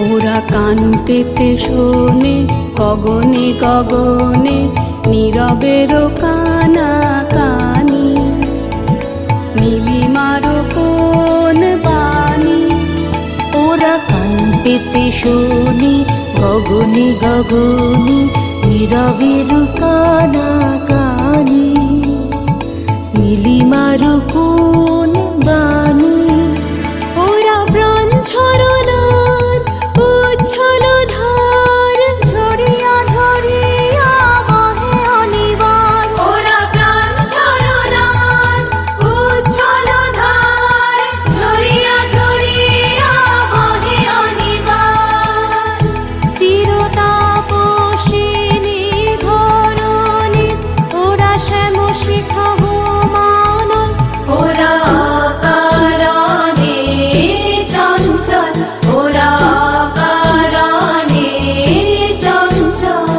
ওরা কান পেতে শোনে গগনে গগনে নীরবেরও কানা কানি, নীলিমারও কোন বাণী। ওরা কান পেতে শোনে গগনে গগনে নীরবেরও কানা কানি, নীলিমারও কোন বাণী। ওরা প্রাণ ছড়নাদ উচ্ছল ধার ঝরিয়া ঝরিয়া বহে অনিবার। ওরা প্রাণ ছড়নাদ উচ্ছল ধার ঝরিয়া ঝরিয়া বহে অনিবার। চিরতাপসিনী ধরণী ওরা শ্যাম শিখা হোমান। ওরা কারণে চঞ্চল, ওরা কারণে চঞ্চল।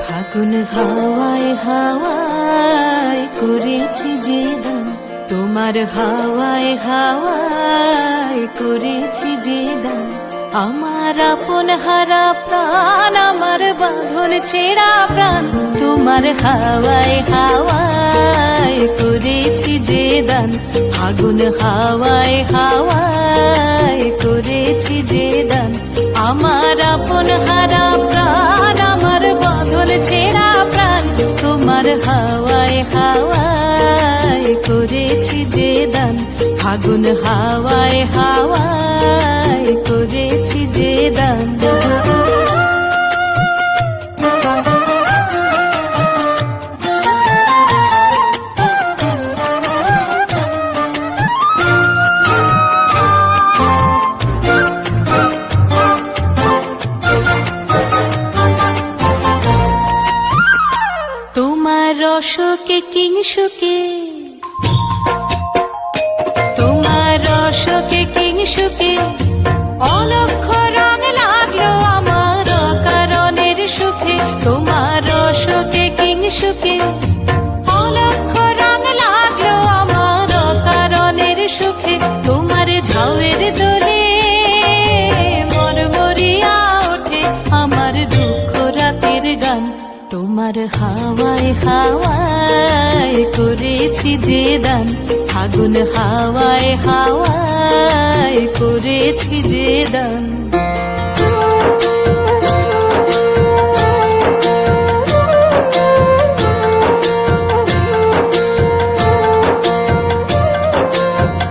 ফাগুন হাওয়ায় হাওয়ায় করেছি যে দান, তোমার হাওয়ায় হাওয়ায় করেছি যে দান। আমার আপন হারা প্রাণ, আমার বাঁধন ছেঁড়া প্রাণ, তোমার হাওয়ায় হাওয়ায় করেছি যে দান। ফাগুন হাওয়ায় হাওয়ায় করেছি যে দান। আমার আপন হারা প্রাণ, আমার বাঁধন ছেঁড়া প্রাণ, তোমার হাওয়ায় হাওয়ায় করেছি যে দান। ফাগুন হাওয়ায় হাওয়ায় করেছি যে দান। তোমার রসকে কিংসুকে, তোমার রসকে কিংসুকে অলক্ষ রং লাগলো আমার অকারণের সুখে। তোমার রসকে কিংসুকে অলক্ষ রং লাগলো আমার অকারণের সুখে। তোমার ঝাউয়ের দোলে মরমরিয়া ওঠে আমার দুঃখ রাতের গান। তোমার হাওয়ায় হাওয়ায় করেছি যে দান। ফাগুন হাওয়ায় হাওয়ায় করেছি যে দান।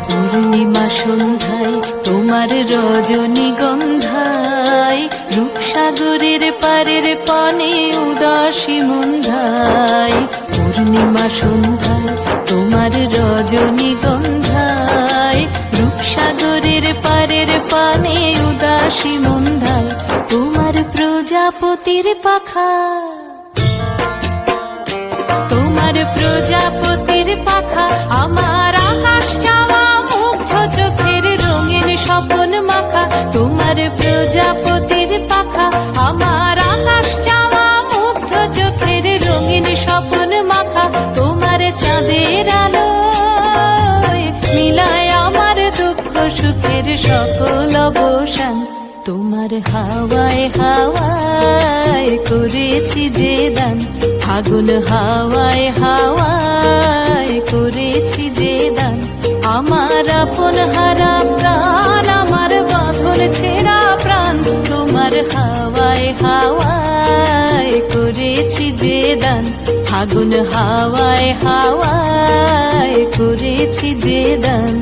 পূর্ণিমা সন্ধ্যায় তোমার রজনীগন্ধায়, রূপসাগরের পারের পানে উদাসী মন্ধায়। পূর্ণিমা সন্ধ্যায় তোমার রজনীগন্ধায়, রূপসাগরের পারের পানে উদাসী মন্ধায়। তোমার প্রজাপতির পাখা, তোমার প্রজাপতির পাখা আমার আকাশ চাওয়া মুগ্ধ চোখের রঙিন স্বপন মাখা। তোমার প্রজাপতির পাখা আমার আকাশ চাওয়া মুগ্ধ চোখের রঙিন স্বপন মাখা। তোমার চাঁদের আলো মিলায় আমার দুঃখ সুখের সকল অবসান। তোমার হাওয়ায় হাওয়ায় করেছি যে দান। ফাগুন হাওয়ায় হাওয়ায় করেছি যে দান। আমার আপন হারা প্রাণ, আমার বাঁধন ছেঁড়া প্রাণ, তোমার হাওয়ায় হাওয়ায় করেছি যে দান। ফাগুন হাওয়ায় হাওয়ায় করেছি যে দান।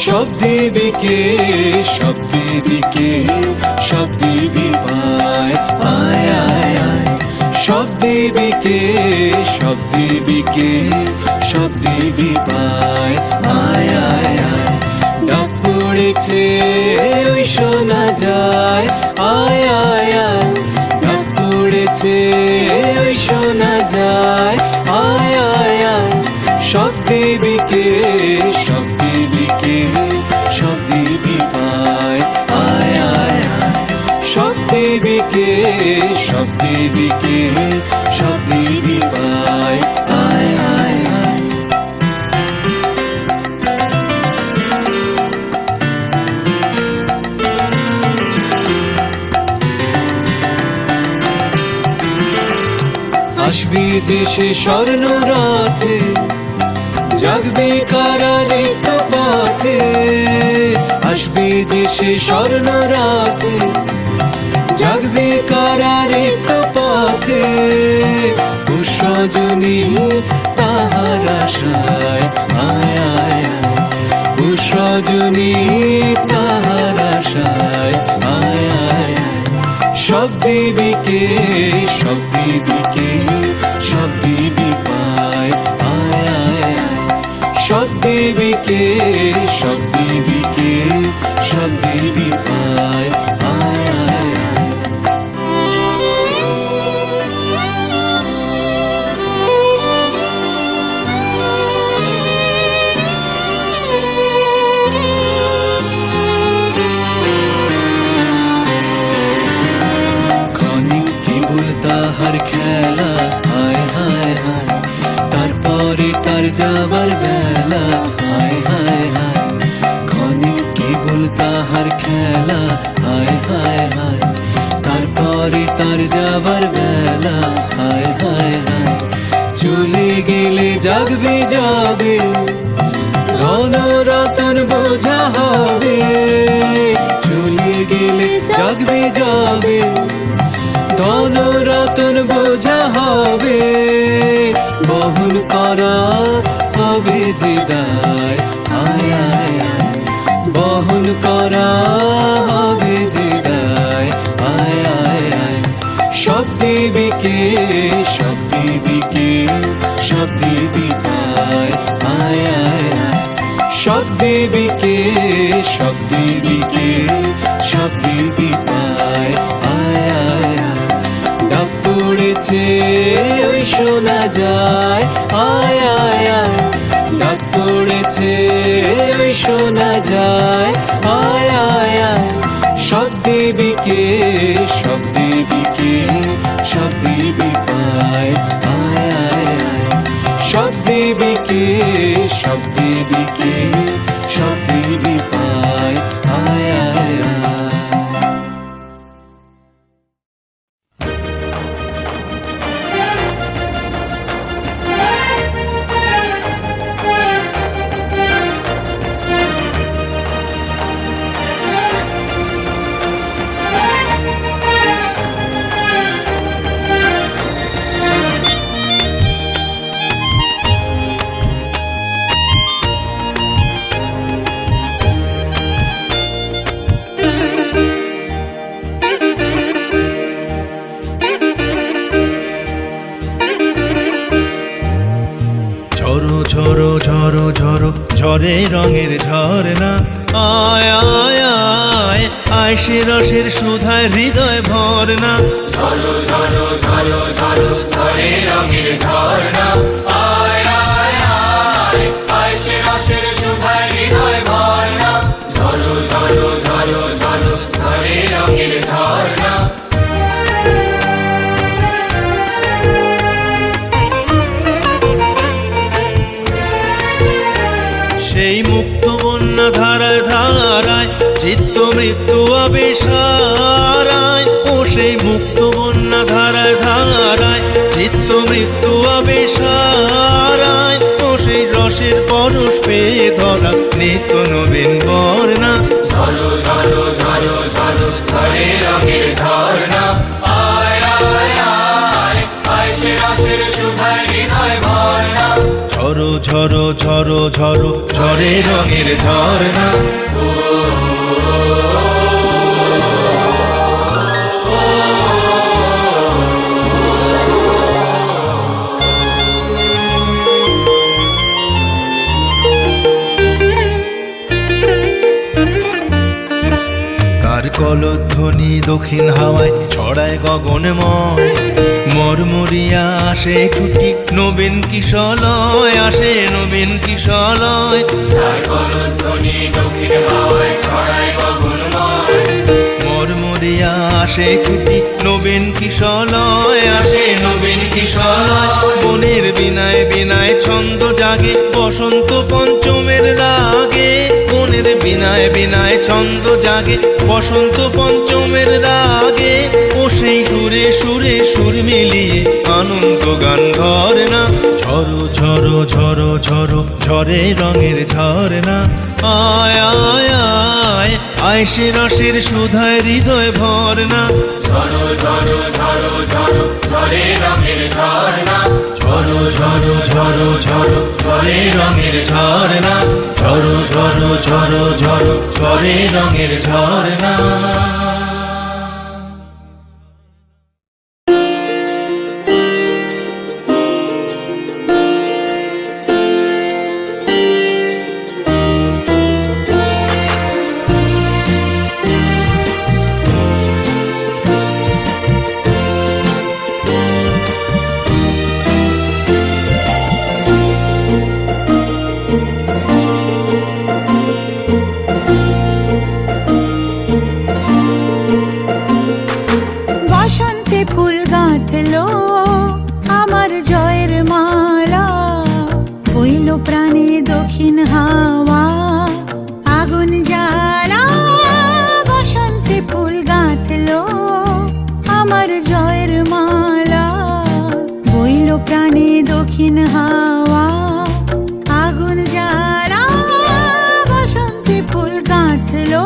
সব দেবীকে, সব দেবীকে, সব দেবী পায়, আয় আয় আয়। সব দেবী সব দিবি কে, সব দিবি পায়। আয় আয় আয়, ডাক পড়েছে ওই শোনা যায়। আয় আয় আয়, ডাক পড়েছে ওই শোনা যায়। আয় আয় আয়, সব দিবি কে, সব দিবি কে, সব দিবি পায়। আয় আয় আয়, সব দিবি কে, সব দিবি কে, সব দিবি পায়। আয় আয় আয়, আসবি যে সে স্বর্ণ রথে, জাগবে কারা রিক্ত পথে। আসবি যে সে স্বর্ণ রথে, জাগবে কারা রিক্ত পথে। পুষ্পজনী তাহার আশায়। আয় আয় আয়, পুষ্পজনী তাহার আশায়। আয় আয় আয়, সব দিবি কে, সব দিবি কে, সব দিবি পায়। আয় আয় আয়, সব দিবি কে, সব দিবি কে, সব দিবি পায়। আয় আয় আয়, ক্ষণিক কেবল তাহার খেলা। হায় হায় হায়, তারপরে তার যাবার বেলা। হায় হায় হায়, ক্ষণিক কেবল তাহার খেলা। হায় হায় হায়, তারপরে তার যাবার বেলা। হায় হায় হায়, চলে গেলে জাগবে যাবে, ধন রতন বোঝা হবে। চলে গেলে জাগবে যাবে, ধন রতন বোঝা হবে। বহন করা হবে যে দায়। আয় আয় আয়, বহন করা হবে যে দায়। আয় আয় আয়, সব দিবি কে, সব দিবি কে, সব দিবি পায়। আয় আয় আয়, সব দিবি কে, সব দিবি কে, সব দিবি পায়। আয় আয় আয়, ডাক পড়েছে ওই শোনা যায়। আয় আয় আয়, ডাক পড়েছে ওই শোনা যায়। আয় আয় আয়, সব দিবি কে, সব দিবি কে, সব দিবি পায়। আয় আয় আয়, সব দিবি কে, সব দিবি কে, সব দিবি পায়। আয় আয় আয়, ঝরো ঝরো ঝরো ঝরে রঙের ঝরনা। আয় আয় আয়, আয় সে রসের সুধায় হৃদয় ভরনা। ঝরো ঝরো ঝরো ঝরো ঝরে রঙের ঝরনা। আয় আয় আয়, আয় সে রসের সুধায় হৃদয় ভরনা। ঝরো ঝরো ঝরো ঝরো ঝরে রঙের ঝরনা। সেই মুক্ত বন্যা ধারায় ধারায় চিত্ত মৃত্যু আবেশারায়। ও সেই মুক্ত বন্যা ধারায় ধারায় চিত্ত মৃত্যু আবেশারায়। ও সেই রসের পরশ পেয়ে ধরা নিত্য নবীন বর্ণা। ঝরো ঝরো ঝরো ঝরো ঝরে রঙের ঝরনা। আয় আয় আয়, আয় সে রসের সুধায় হৃদয় ভরনা। ঝরো ঝরো ঝরো ঝরো ঝরে রঙের ঝরনা। ধ্বনি দক্ষিণ হাওয়ায় ছড়ায় গগনময়। মরমরিয়া আসে ছুটি নবীন কিশলয়, আসে নবীন কিশলয়। তার গলধ্বনি দক্ষিণ হাওয়ায় ছড়ায় গগনময়। মরমরিয়া আসে ছুটি নবীন কিশলয়, আসে নবীন কিশলয়। বনের বিনায় বিনায় ছন্দ জাগে বসন্ত পঞ্চমের রাগে। বনের বিনায় বিনায় ছন্দ জাগে বসন্ত পঞ্চমের রাগে। ও সেই সুরে সুরে সুর মিলিয়ে আনন্দ গান ধরে না। ঝরো ঝরো ঝরো ঝরো ঝরে রঙের ঝরনা। আয় আয় আয় আয় সে রসের সুধায় হৃদয় ভরনা। ঝরো ঝরো ঝরো ঝরো ঝরে রঙের ঝরনা। ঝরো ঝরো ঝরো ঝরো ঝরে রঙের ঝরনা। ঝরো ঝরো ঝরো ঝরো ঝরে রঙের ঝরনা। বসন্তে ফুল গাঁথলো আমার জয়ের মালা। হইল প্রাণে দক্ষিণ হাওয়া আগুন জ্বালা। বসন্তে ফুল গাঁথলো আমার জয়ের মালা। হইল প্রাণে দক্ষিণ হাওয়া আগুন জ্বালা। বসন্তে ফুল গাঁথলো।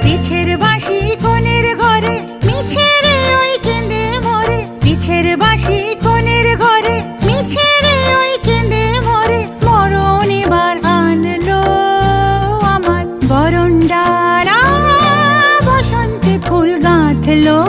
পিছের বাঁশি কোণের ঘরে মিছে রে ওই কেঁদে মরে। পিছের বাঁশি কোণের ঘরে মিছে রে ওই কেঁদে মরে। মরণ এবার আনলো আমার বরণ ডালা। বসন্তে ফুল গাঁথলো।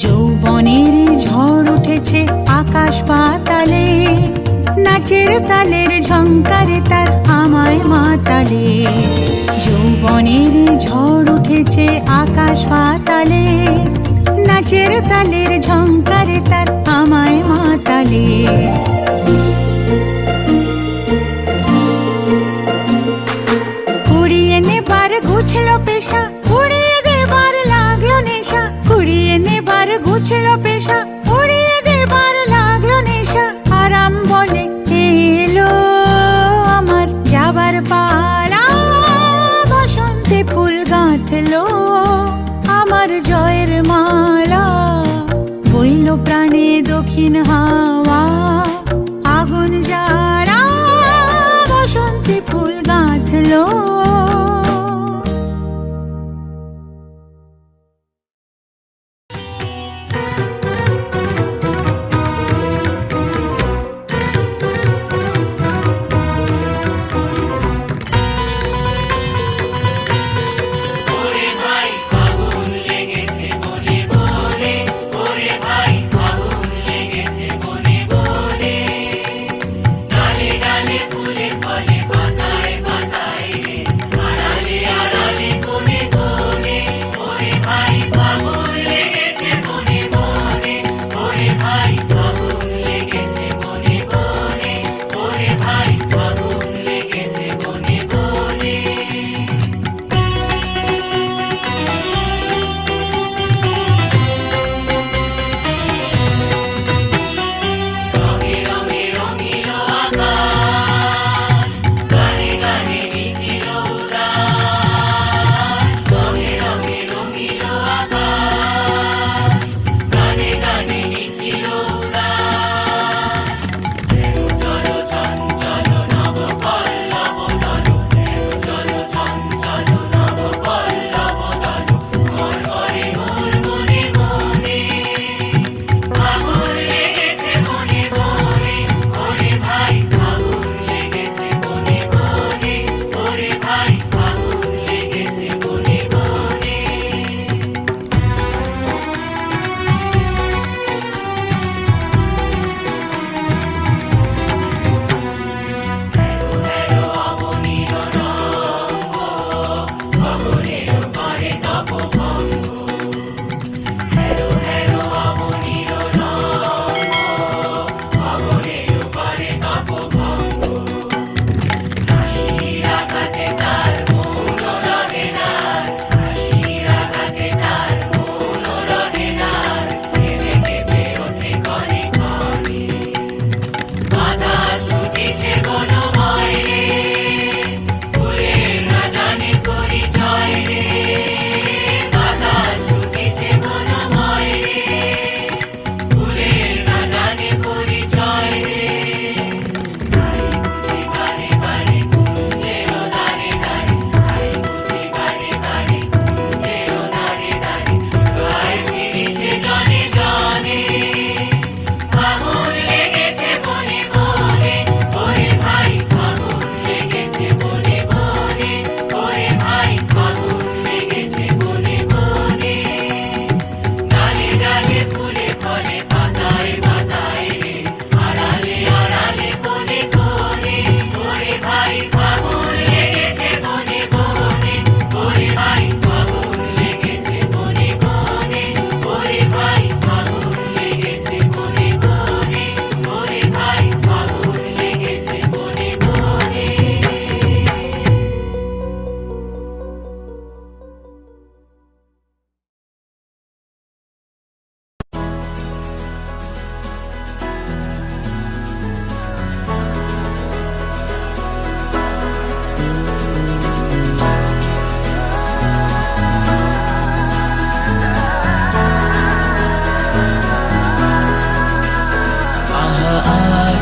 যৌবনের ঝড় উঠেছে আকাশ পাতালে। নাচের তালের ঝংকারে তার আমায় মাতালে। যৌবনের ঝড় উঠেছে আকাশ পাতালে। নাচের তালের ঝংকারে তার আমায় মাতালে। কুড়িয়ে নেবার গুছলো পেশা, উড়িয়ে দেবার লাগলো নেশা। কুড়িয়ে নেবার গুছলো পেশা, উড়িয়ে দেবার লাগলো নেশা। আরাম বলে এলো আমার যাবার পালা। বসন্তে ফুল গাঁথলো আমার জয়ের মালা। বইল প্রাণে দক্ষিণ হাওয়া আগুন জ্বালা। বসন্তে ফুল গাঁথলো। ডালে ডালে ফুলে ফলে পাতায় পাতায় রে।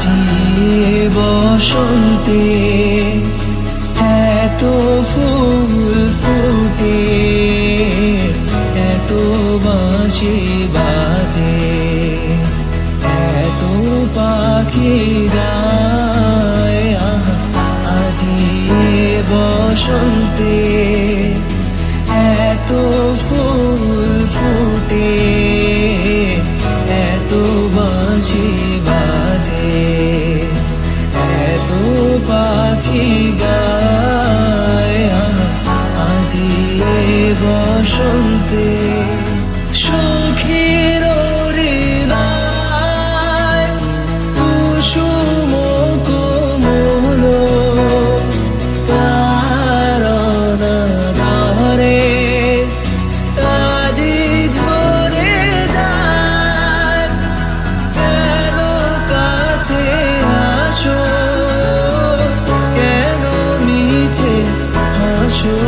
আজি বসন্তে এত ফুল ফুটে, এত বাঁশি বাজে, এত পাখি গায়। আজি বসন্তে এত ফুল ফুটে, এত বাঁশি বাজে, এত পাখি গায়। আজি বসন্তে সখীর হৃদয় কুসুম কোমল, তারা ধরে আজি ঝরে যায়। কেন কাছে আসো, কেন মিছে হাসো,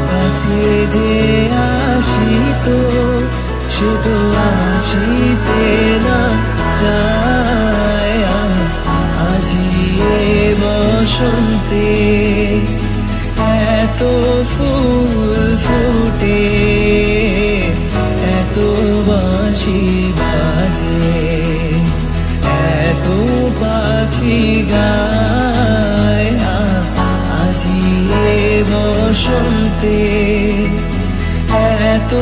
কাছে যে আসিত সে তো আসিতে না চায়। আজি বসন্তে এত ফুল ফুটে, এত বাঁশি বাজে, এত পাখি গায়। আজি বসন্তে এত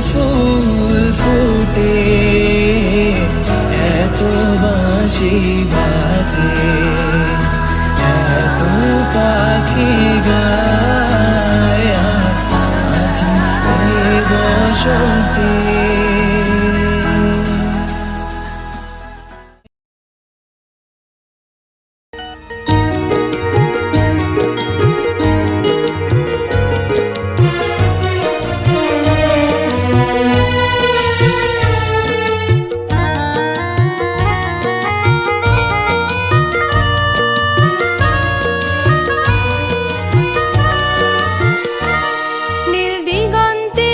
ফুল ফুটে, এত বাঁশি বাজে, এত পাখি গায়। আজি বসন্তে। নীল দিগন্তে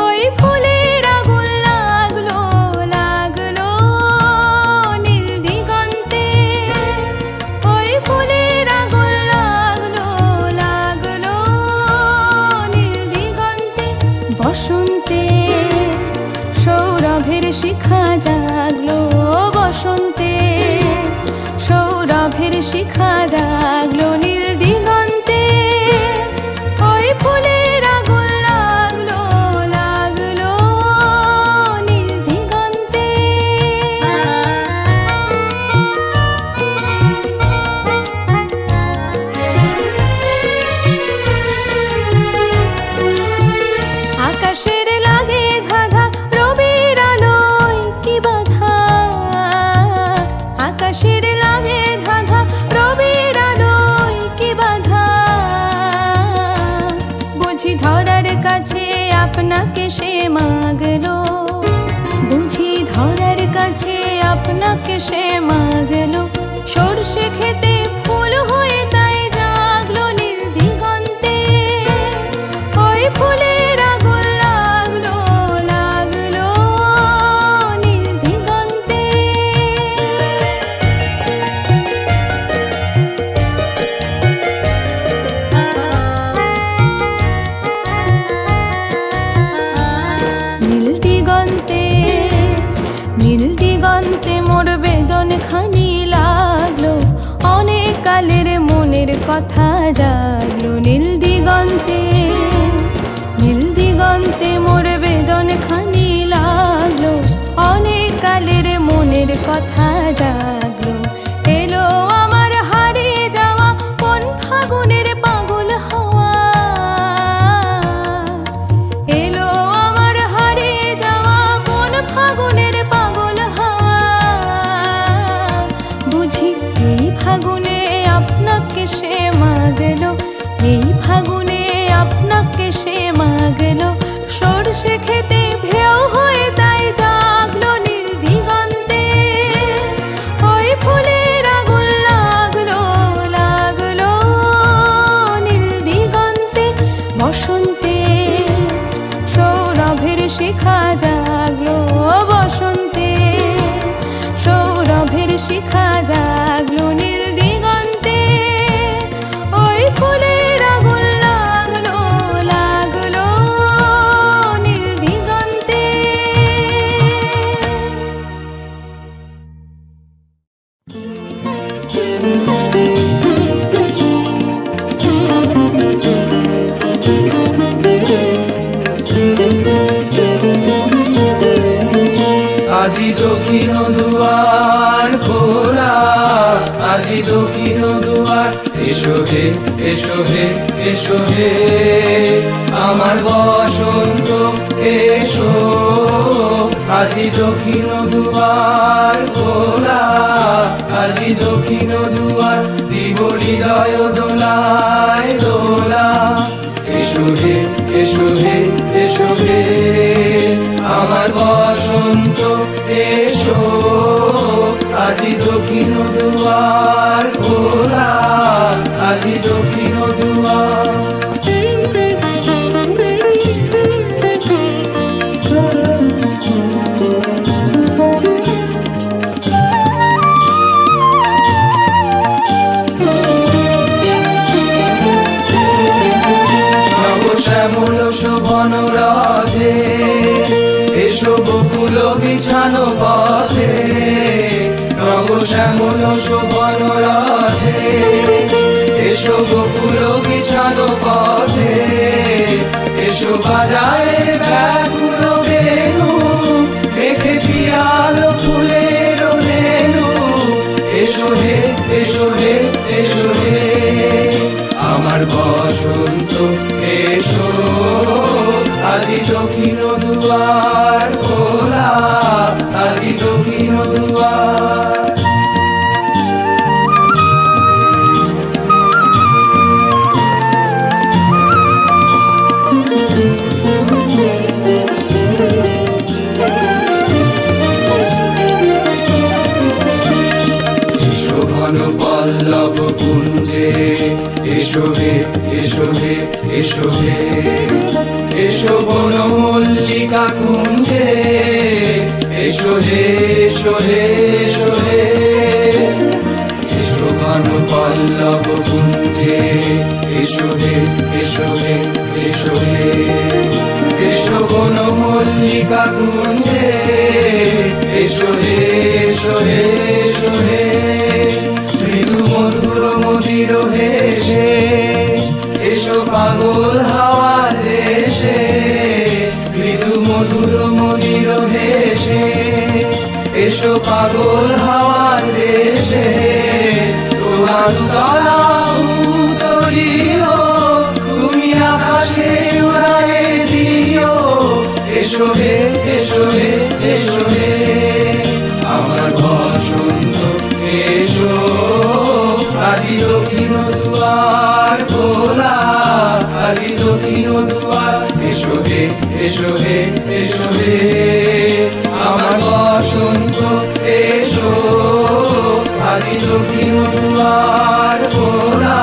ওই ফুলের আগুন লাগলো লাগলো, নীল দিগন্তে ওই ফুলের আগুন লাগলো লাগলো, নীল দিগন্তে বসন্তে সৌরভের শিখা জাগলো, বসন্তে সৌরভের শিখা জাগলো, নীল দিগন্তে ওই ফুলের আগুন লাগলো লাগলো, নীল দিগন্তে। আকাশের লাগে ধাঁধা রবির আলোয় কি বাধা, আকাশের লাগে ধাঁধা রবির আলোয় কি বাধা, বুঝি ধরার কাছে আপনাকে সে মাগলো, বুঝি ধরার কাছে আপনাকে সে মাগলো, সর্ষে খেতে ফুল হয়ে তাই জাগলো, নীল দিগন্তে ওই ফুলের আগুন লাগলো লাগলো, নীল দিগন্তে। নীল দিগন্তে নীল দিগন্তে মোর বেদন খানি লাগলো, অনেক কালের মনের কথা জাগলো, নীল দিগন্তে নীল দিগন্তে মোর বেদন খানি লাগলো, অনেক কালের মনের কথা জাগলো। এলো আমার হারিয়ে যাওয়া কোন ফাগুনের পাগল হওয়া, এলো আমার হারিয়ে যাওয়া কোন ফাগুনের পাগল হওয়া, বুঝি এই ফাগুনে আপনাকে সে মাগলো, আজি দক্ষিণ দুয়ার খোলা, আজি দক্ষিণ দুয়ার। এসো হে, এসো হে, এসো হে আমার বসন্ত এসো, আজি দক্ষিণ দুয়ার খোলা, আজি দক্ষিণ দুয়ার। দিব হৃদয় দোলায় দোলা, এসো হে, এসো হে, এসো হে আমার বসন্ত এসো, আজি দক্ষিণ দুয়ার খোলা, আজি দক্ষিণ দুয়ার। শ্যামল শোভন রথে এসো বকুল বিছানো পথে, নব শ্যামল শোভন রথে এসো বকুল বিছানো পথে, এসো বাজায় ব্যাকুল বেণু মেঘে পিয়াল ফুলের রেণু, এসো হে, এসো হে, এসো হে আমার বসন্ত এসো, আজি দক্ষিণ দুয়ার খোলা, আজি দক্ষিণ দুয়ার। ঘন পল্লব কুঞ্জে এসো হে, এসো হে, এসো হে এসো বন মল্লিকা কুঞ্জে, এসো হে, এসো হে, এসো হে এসো ঘন পল্লব কুঞ্জে, এসো হে, এসো হে, এসো হে এসো বন মল্লিকা কুঞ্জে, এসো হে, এসো হে, এসো হে মৃদু মধুর মদির হেসে এসো পাগল হাওয়ার দেশে, মৃদু মধুর মদির হেসে এসো পাগল হাওয়ার দেশে, তোমার গলা উত্তরীয় তুমি আকাশে উড়ায়ে দিও, এসো হে, এসো হে, এসো হে আমার বসন্ত এসো, আজি দক্ষিণ দুয়ার খোলা, আজি দক্ষিণ দুয়ার। এসো হে, এসো হে, এসো হে আমার বসন্ত এসো, আজি দক্ষিণ দুয়ার খোলা,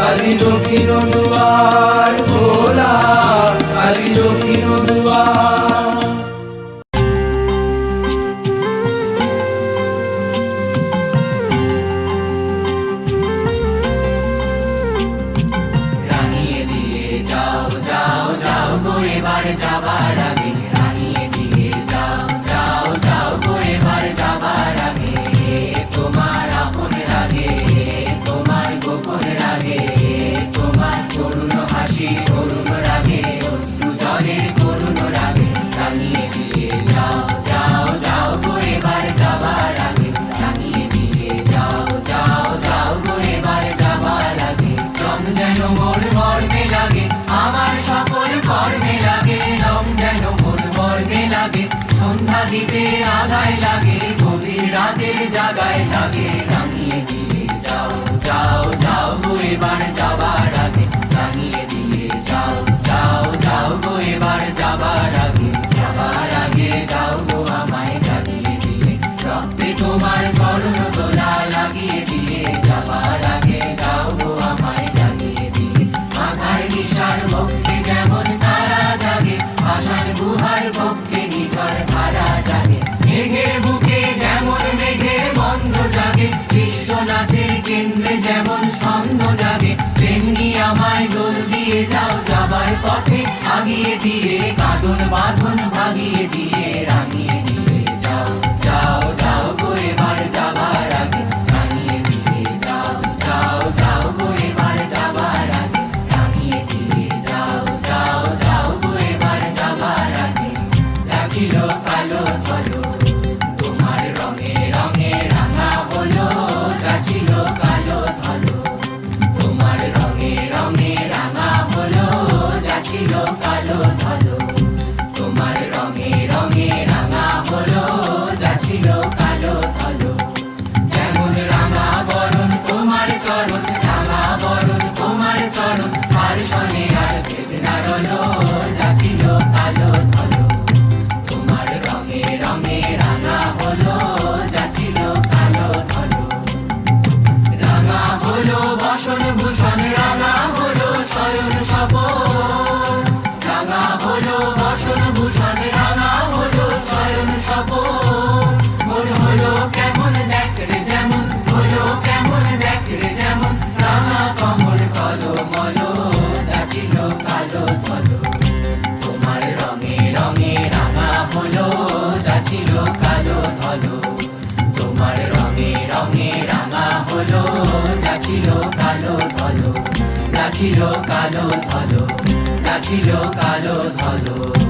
আজি দক্ষিণ দুয়ার খোলা, আজি দক্ষিণ দুয়ার। এবার যাবার আগে রানিয়ে দিয়ে যাও, যাও, যাও গো এবার যাবার আগে, তোমার আপন রাগে, তোমার গোপন রাগে, তোমার করুণ হাসি করুণ রাগে, অশ্রু জলের করুণ রাগে, রানিয়ে দিয়ে যাও, যাও, যাও গো এবার যাবার আগে, রানিয়ে দিয়ে যাও, যাও, যাও গো এবার যাবার আগে। রং যেন মোর মর্মে লাগে, আমার সকল কর্মে লাগে, রং যেন মোর মর্মে লাগে, সন্ধ্যা দিবে আগায় লাগে, গভীর রাতের জাগায় লাগে, রানিয়ে দিয়ে যাও, যাও, যাও গো এবার যাবার আগে, রানিয়ে দিয়ে যাও, যাও, যাও গো এবার যাবার আগে, যাবার আগে যাও গো আমায় জাগিয়ে দিয়ে, রক্তে তোমার চরণ দোলা লাগিয়ে দিয়ে, যাবার আগে যাও গো আমায় জাগিয়ে দিয়ে, মাথার নিশার পক্ষে যেমন তারা জাগে, আশার গুহার পক্ষে নিঝড় ধারা জাগে, মেঘের বুকে যেমন মেঘের বন্ধ জাগে, বিশ্ব নাচের কেন্দ্রে যেমন ছন্দ জাগে, তেমনি আমায় দোল দিয়ে যাও যাবার পথে আগিয়ে দিয়ে, কাঁদন বাঁধন ভাগিয়ে দিয়ে, রাঙিয়ে দিয়ে যাও, যাও, যাও গো এবার যাবার আগে, রাঙিয়ে দিয়ে যাও, যাও, যাও গো এবার যাবার আগে, রাঙিয়ে দিয়ে যাও, যাও, যাও গো এবার যাবার আগে, যা ছিল কালো ধলো ছিল কালো ধলো, যা ছিল কালো ধলো।